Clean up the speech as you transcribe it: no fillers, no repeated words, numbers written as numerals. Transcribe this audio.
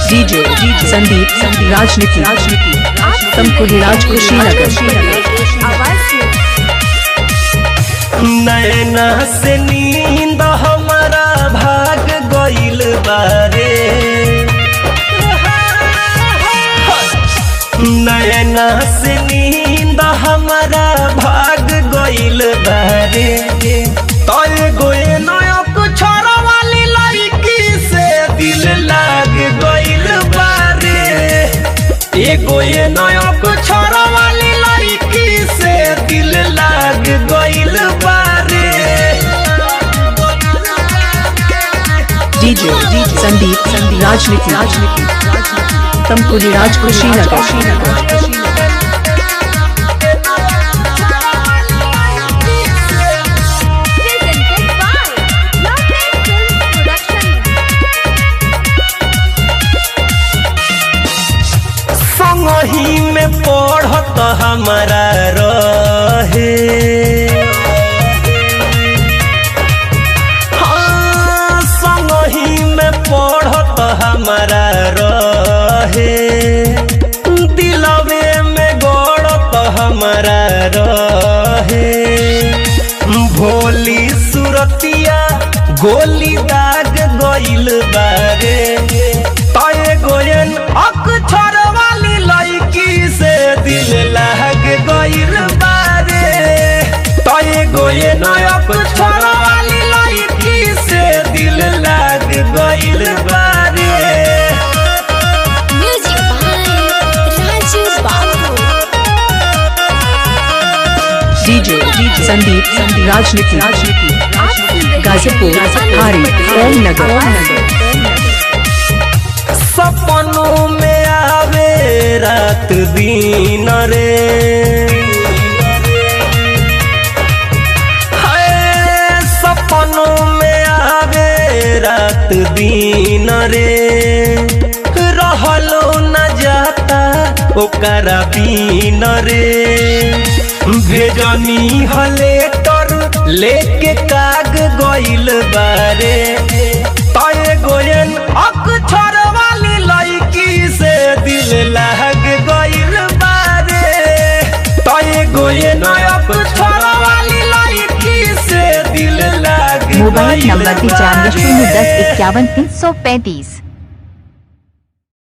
DJ Sandeep राजनीति तमकुहीराज कुशीनगर। नैना से नींद हमारा भाग गइल बारे, नैना से नींद हमारा भाग गइल बारे। तय गोए नया कुछ वाली लड़की से दिल लाग गइल बारे, एगो ये नया कुछ वाली लड़की से दिल लाग गइल बारे। डीजे संदीप राजनीति तमकुहीराज कुशीनगर। संगही में पढ़त हमारा रहे, हाँ संगही में पढ़त हमारा रहे, दिलवे में गड़त हमारा रहे। भोली सुरतिया गोली दाग गइल बारे, तय गोयन अक्षर वाली लड़की से दिल लाग गइल बारे, तय गोयन अक्षर वाली लड़की से दिल लाग गइल बारे। डीजे संदीप राजनीति गाजीपुर हारी ओम नगर। सपनों में आवे रात दिन रे, हाय सपनों में आवे रात दिन रे। रहलो न जाता ओकरा बिन रे, भेजनी हलेटर लेके काग गइल बारे। तय गोयन अक्षर वाली लड़की से दिल लाग गइल बारे, तय गोयन अक्षर वाली लड़की से दिल लाग गइल बारे। Mobile number 95 10 51 335।